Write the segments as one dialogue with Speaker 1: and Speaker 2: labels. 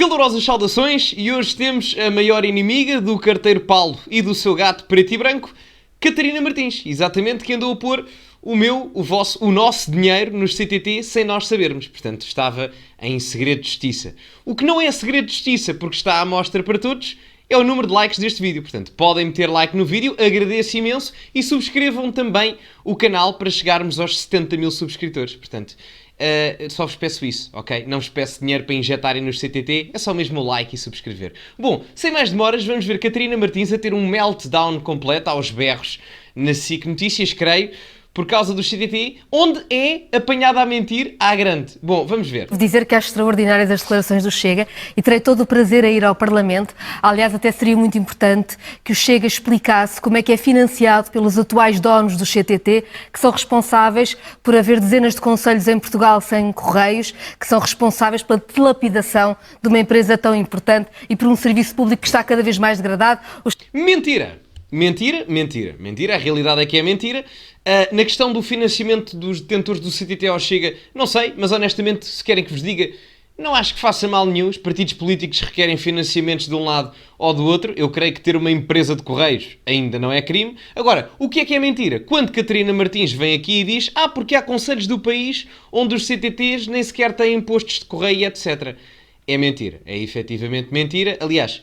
Speaker 1: Calorosas saudações e hoje temos a maior inimiga do carteiro Paulo e do seu gato preto e branco, Catarina Martins, exatamente, que andou a pôr o nosso dinheiro nos CTT sem nós sabermos. Portanto, estava em segredo de justiça. O que não é segredo de justiça, porque está à mostra para todos, é o número de likes deste vídeo. Portanto, podem meter like no vídeo, agradeço imenso, e subscrevam também o canal para chegarmos aos 70 mil subscritores. Portanto, só vos peço isso, ok? Não vos peço dinheiro para injetarem nos CTT, é só mesmo o like e subscrever. Bom, sem mais demoras, vamos ver Catarina Martins a ter um meltdown completo aos berros na SIC Notícias, creio, por causa do CTT, onde é apanhada a mentir à grande. Bom, vamos ver.
Speaker 2: Vou dizer que acho extraordinárias as declarações do Chega e terei todo o prazer a ir ao Parlamento. Aliás, até seria muito importante que o Chega explicasse como é que é financiado pelos atuais donos do CTT, que são responsáveis por haver dezenas de concelhos em Portugal sem correios, que são responsáveis pela dilapidação de uma empresa tão importante e por um serviço público que está cada vez mais degradado.
Speaker 1: Mentira! Mentira. A realidade é que é mentira. Na questão do financiamento dos detentores do CTT ao Chega, não sei, mas honestamente, se querem que vos diga, não acho que faça mal nenhum. Os partidos políticos requerem financiamentos de um lado ou do outro. Eu creio que ter uma empresa de correios ainda não é crime. Agora, o que é mentira? Quando Catarina Martins vem aqui e diz porque há concelhos do país onde os CTTs nem sequer têm impostos de correio e etc. É mentira. É efetivamente mentira. Aliás,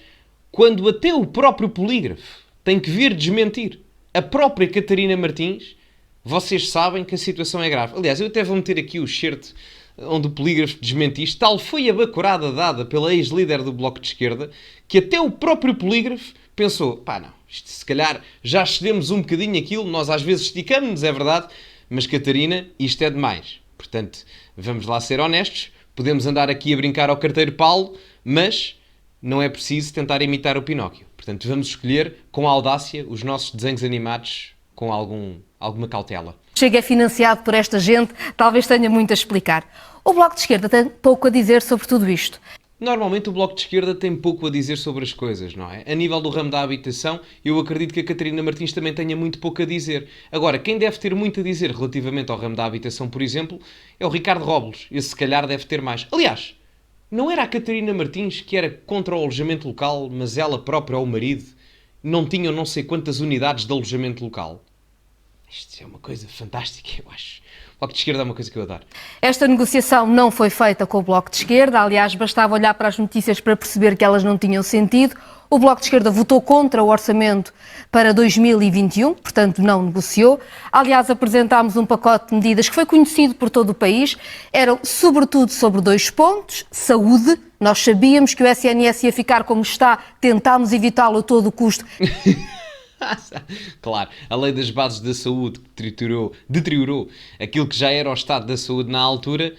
Speaker 1: quando até o próprio polígrafo tem que vir desmentir a própria Catarina Martins, vocês sabem que a situação é grave. Aliás, eu até vou meter aqui o certo onde o polígrafo desmente tal foi a bacurada dada pela ex-líder do Bloco de Esquerda, que até o próprio polígrafo pensou, não, isto se calhar já cedemos um bocadinho aquilo, nós às vezes esticamos-nos, é verdade, mas Catarina, isto é demais. Portanto, vamos lá ser honestos, podemos andar aqui a brincar ao carteiro Paulo, mas não é preciso tentar imitar o Pinóquio. Portanto, vamos escolher com audácia os nossos desenhos animados com alguma cautela.
Speaker 2: Chega é financiado por esta gente, talvez tenha muito a explicar. O Bloco de Esquerda tem pouco a dizer sobre tudo isto.
Speaker 1: Normalmente o Bloco de Esquerda tem pouco a dizer sobre as coisas, não é? A nível do ramo da habitação, eu acredito que a Catarina Martins também tenha muito pouco a dizer. Agora, quem deve ter muito a dizer relativamente ao ramo da habitação, por exemplo, é o Ricardo Robles. Esse, se calhar, deve ter mais. Aliás, não era a Catarina Martins que era contra o alojamento local, mas ela própria ou o marido não tinham não sei quantas unidades de alojamento local? Isto é uma coisa fantástica, eu acho. O Bloco de Esquerda é uma coisa que eu adoro.
Speaker 2: Esta negociação não foi feita com o Bloco de Esquerda, aliás, bastava olhar para as notícias para perceber que elas não tinham sentido. O Bloco de Esquerda votou contra o orçamento para 2021, portanto não negociou. Aliás, apresentámos um pacote de medidas que foi conhecido por todo o país. Eram sobretudo sobre 2 pontos. Saúde. Nós sabíamos que o SNS ia ficar como está, tentámos evitá-lo a todo o custo.
Speaker 1: Claro, a lei das bases da saúde que deteriorou aquilo que já era o estado da saúde na altura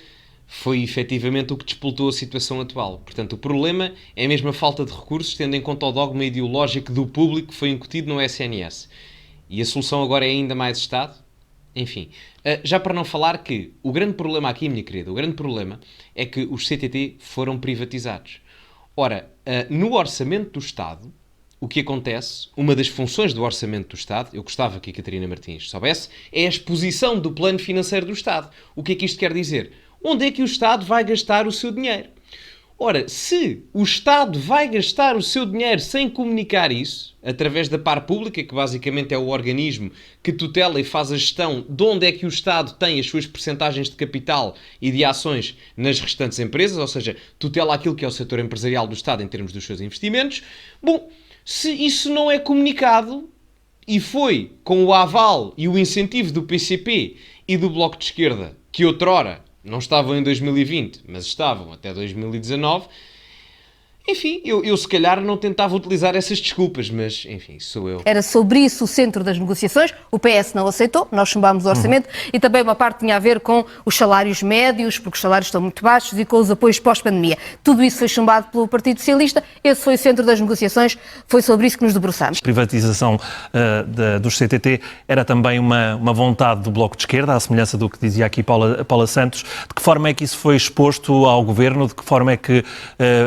Speaker 1: foi efetivamente o que despoltou a situação atual. Portanto, o problema é mesmo a falta de recursos, tendo em conta o dogma ideológico do público que foi incutido no SNS. E a solução agora é ainda mais Estado? Enfim, já para não falar que o grande problema aqui, minha querida, o grande problema é que os CTT foram privatizados. Ora, no orçamento do Estado, o que acontece, uma das funções do orçamento do Estado, eu gostava que a Catarina Martins soubesse, é a exposição do plano financeiro do Estado. O que é que isto quer dizer? Onde é que o Estado vai gastar o seu dinheiro? Ora, se o Estado vai gastar o seu dinheiro sem comunicar isso, através da par pública, que basicamente é o organismo que tutela e faz a gestão de onde é que o Estado tem as suas percentagens de capital e de ações nas restantes empresas, ou seja, tutela aquilo que é o setor empresarial do Estado em termos dos seus investimentos, bom, se isso não é comunicado e foi com o aval e o incentivo do PCP e do Bloco de Esquerda, que outrora não estavam em 2020, mas estavam até 2019, enfim, eu se calhar não tentava utilizar essas desculpas, mas enfim, sou eu.
Speaker 2: Era sobre isso o centro das negociações, o PS não aceitou, nós chumbámos o orçamento e também uma parte tinha a ver com os salários médios, porque os salários estão muito baixos e com os apoios pós-pandemia. Tudo isso foi chumbado pelo Partido Socialista, esse foi o centro das negociações, foi sobre isso que nos debruçámos.
Speaker 3: A privatização dos CTT era também uma vontade do Bloco de Esquerda, à semelhança do que dizia aqui Paula Santos. De que forma é que isso foi exposto ao Governo? De que forma é que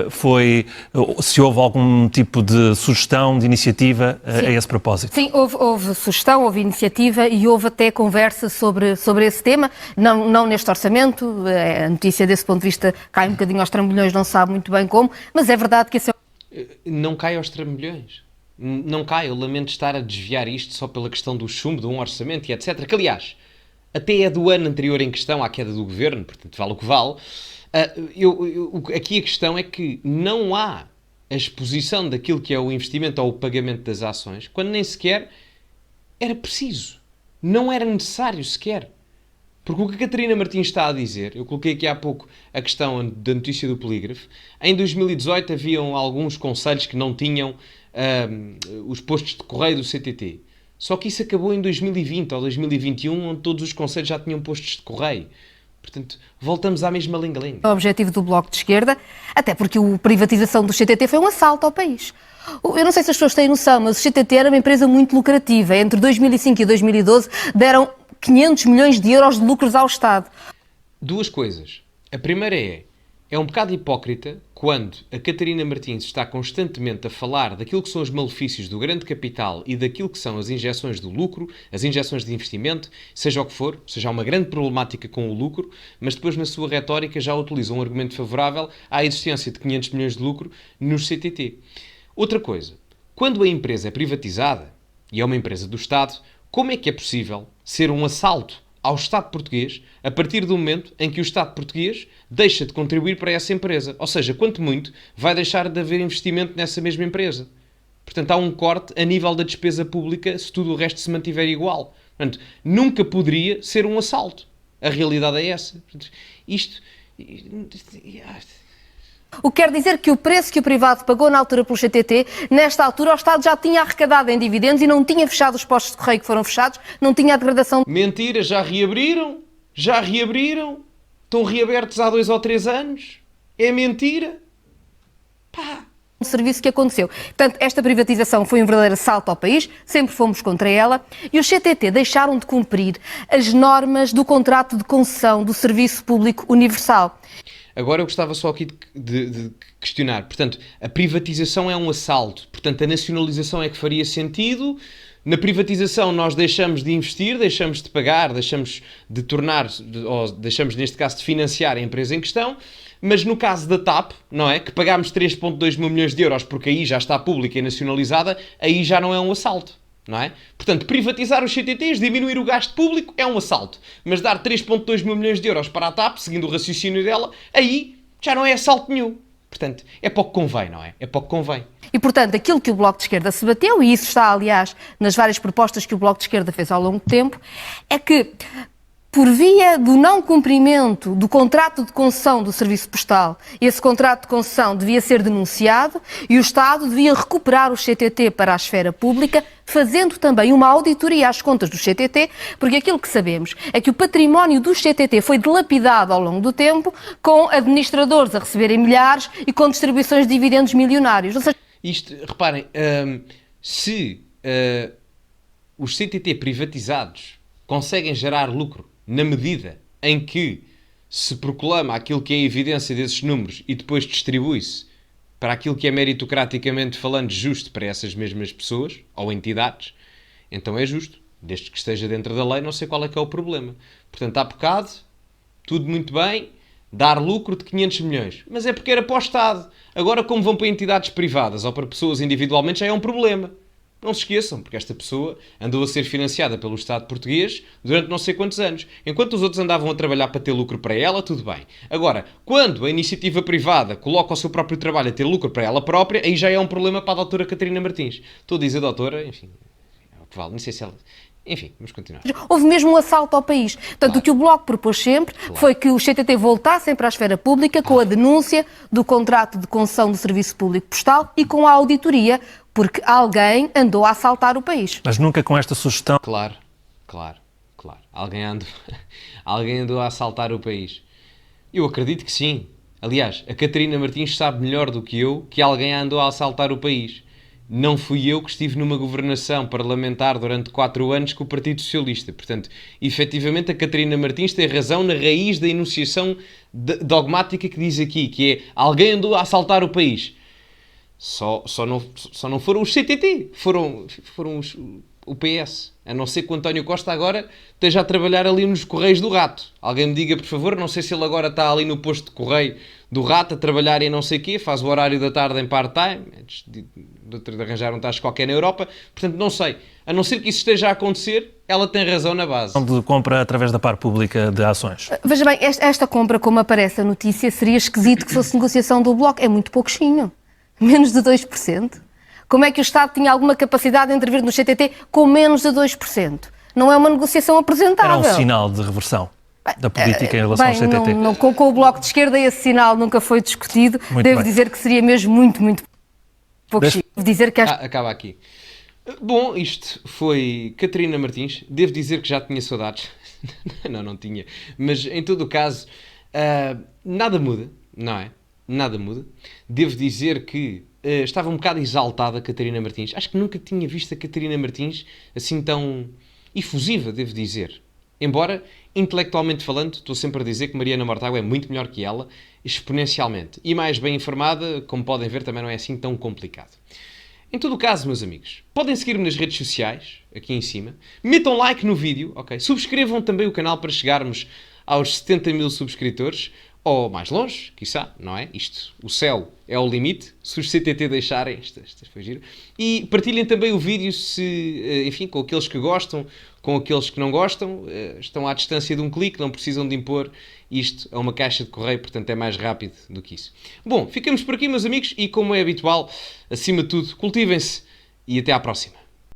Speaker 3: foi se houve algum tipo de sugestão, de iniciativa a esse propósito.
Speaker 2: Sim, houve sugestão, houve iniciativa e houve até conversa sobre esse tema, não neste orçamento, a notícia desse ponto de vista cai um bocadinho aos trambolhões, não se sabe muito bem como, mas é verdade que esse é...
Speaker 1: Não cai aos trambolhões. Não cai, eu lamento estar a desviar isto só pela questão do chumbo, de um orçamento e etc. Que, aliás, até é do ano anterior em questão à queda do governo, portanto, vale o que vale. Aqui a questão é que não há a exposição daquilo que é o investimento ou o pagamento das ações, quando nem sequer era preciso. Não era necessário sequer. Porque o que a Catarina Martins está a dizer, eu coloquei aqui há pouco a questão da notícia do Polígrafo, em 2018 haviam alguns concelhos que não tinham os postos de correio do CTT. Só que isso acabou em 2020 ou 2021, onde todos os concelhos já tinham postos de correio. Portanto, voltamos à mesma lenga-lenga.
Speaker 2: O objetivo do Bloco de Esquerda, até porque a privatização do CTT foi um assalto ao país. Eu não sei se as pessoas têm noção, mas o CTT era uma empresa muito lucrativa. Entre 2005 e 2012 deram 500 milhões de euros de lucros ao Estado.
Speaker 1: Duas coisas. A primeira é um bocado hipócrita quando a Catarina Martins está constantemente a falar daquilo que são os malefícios do grande capital e daquilo que são as injeções do lucro, as injeções de investimento, seja o que for, seja uma grande problemática com o lucro, mas depois na sua retórica já utiliza um argumento favorável à existência de 500 milhões de lucro nos CTT. Outra coisa, quando a empresa é privatizada, e é uma empresa do Estado, como é que é possível ser um assalto ao Estado português a partir do momento em que o Estado português deixa de contribuir para essa empresa? Ou seja, quanto muito, vai deixar de haver investimento nessa mesma empresa. Portanto, há um corte a nível da despesa pública se tudo o resto se mantiver igual. Portanto, nunca poderia ser um assalto. A realidade é essa. Portanto, isto...
Speaker 2: O que quer dizer que o preço que o privado pagou na altura pelo CTT, nesta altura o Estado já tinha arrecadado em dividendos e não tinha fechado os postos de correio que foram fechados, não tinha a degradação...
Speaker 1: Mentira, já reabriram. Estão reabertos há 2 ou 3 anos. É mentira. Pá.
Speaker 2: O serviço que aconteceu. Portanto, esta privatização foi um verdadeiro assalto ao país, sempre fomos contra ela, e os CTT deixaram de cumprir as normas do contrato de concessão do Serviço Público Universal.
Speaker 1: Agora eu gostava só aqui de questionar. Portanto, a privatização é um assalto. Portanto, a nacionalização é que faria sentido. Na privatização nós deixamos de investir, deixamos de pagar, deixamos de tornar, ou deixamos neste caso de financiar a empresa em questão. Mas no caso da TAP, não é? Que pagámos 3,2 mil milhões de euros porque aí já está pública e nacionalizada, aí já não é um assalto. Não é? Portanto, privatizar os CTTs, diminuir o gasto público é um assalto. Mas dar 3,2 mil milhões de euros para a TAP, seguindo o raciocínio dela, aí já não é assalto nenhum. Portanto, é para o que convém, não é? É para o que convém.
Speaker 2: E, portanto, aquilo que o Bloco de Esquerda se bateu, e isso está, aliás, nas várias propostas que o Bloco de Esquerda fez ao longo do tempo, é que, por via do não cumprimento do contrato de concessão do Serviço Postal, esse contrato de concessão devia ser denunciado e o Estado devia recuperar o CTT para a esfera pública, fazendo também uma auditoria às contas do CTT, porque aquilo que sabemos é que o património do CTT foi dilapidado ao longo do tempo, com administradores a receberem milhares e com distribuições de dividendos milionários. Ou seja...
Speaker 1: Isto, reparem, se os CTT privatizados conseguem gerar lucro na medida em que se proclama aquilo que é a evidência desses números e depois distribui-se para aquilo que é meritocraticamente falando justo para essas mesmas pessoas ou entidades, então é justo. Desde que esteja dentro da lei, não sei qual é que é o problema. Portanto, há bocado, tudo muito bem, dar lucro de 500 milhões. Mas é porque era para o Estado. Agora, como vão para entidades privadas ou para pessoas individualmente, já é um problema. Não se esqueçam, porque esta pessoa andou a ser financiada pelo Estado português durante não sei quantos anos. Enquanto os outros andavam a trabalhar para ter lucro para ela, tudo bem. Agora, quando a iniciativa privada coloca o seu próprio trabalho a ter lucro para ela própria, aí já é um problema para a doutora Catarina Martins. Estou a dizer doutora, enfim, é o que vale, não sei se ela... Enfim, vamos continuar.
Speaker 2: Houve mesmo um assalto ao país. Portanto,
Speaker 1: Claro.
Speaker 2: o que o Bloco propôs sempre foi que os CTT voltassem para a esfera pública com a denúncia do contrato de concessão do Serviço Público Postal e com a auditoria, porque alguém andou a assaltar o país.
Speaker 3: Mas nunca com esta sugestão.
Speaker 1: Claro. Alguém andou a assaltar o país. Eu acredito que sim. Aliás, a Catarina Martins sabe melhor do que eu que alguém andou a assaltar o país. Não fui eu que estive numa governação parlamentar durante 4 anos com o Partido Socialista. Portanto, efetivamente, a Catarina Martins tem razão na raiz da enunciação dogmática que diz aqui, que é alguém andou a assaltar o país. Só não foram os CTT, foram o PS. A não ser que o António Costa agora esteja a trabalhar ali nos Correios do Rato. Alguém me diga, por favor, não sei se ele agora está ali no posto de correio do Rato a trabalhar e não sei o quê, faz o horário da tarde em part-time, antes de arranjar um tacho qualquer na Europa. Portanto, não sei. A não ser que isso esteja a acontecer, ela tem razão na base.
Speaker 3: De compra através da par pública de ações.
Speaker 2: Veja bem, esta compra, como aparece a notícia, seria esquisito que fosse negociação do Bloco. É muito pouquinho. Menos de 2%. Como é que o Estado tinha alguma capacidade de intervir no CTT com menos de 2%? Não é uma negociação apresentável.
Speaker 3: Era um sinal de reversão da política em relação ao CTT.
Speaker 2: Com o Bloco de Esquerda esse sinal nunca foi discutido. Devo dizer que seria mesmo muito pouquinho. Devo dizer que
Speaker 1: acaba aqui. Bom, isto foi Catarina Martins. Devo dizer que já tinha saudades. Não tinha. Mas, em todo o caso, nada muda, não é? Nada muda. Devo dizer que estava um bocado exaltada a Catarina Martins. Acho que nunca tinha visto a Catarina Martins assim tão efusiva, devo dizer. Embora, intelectualmente falando, estou sempre a dizer que Mariana Mortágua é muito melhor que ela, exponencialmente. E mais bem informada, como podem ver, também não é assim tão complicado. Em todo o caso, meus amigos, podem seguir-me nas redes sociais, aqui em cima. Metam like no vídeo, ok? Subscrevam também o canal para chegarmos aos 70 mil subscritores. Ou mais longe, quiçá, não é? Isto, o céu é o limite. Se os CTT deixarem, isto foi giro. E partilhem também o vídeo, enfim, com aqueles que gostam, com aqueles que não gostam. Estão à distância de um clique, não precisam de impor isto a uma caixa de correio, portanto é mais rápido do que isso. Bom, ficamos por aqui, meus amigos, e como é habitual, acima de tudo, cultivem-se e até à próxima.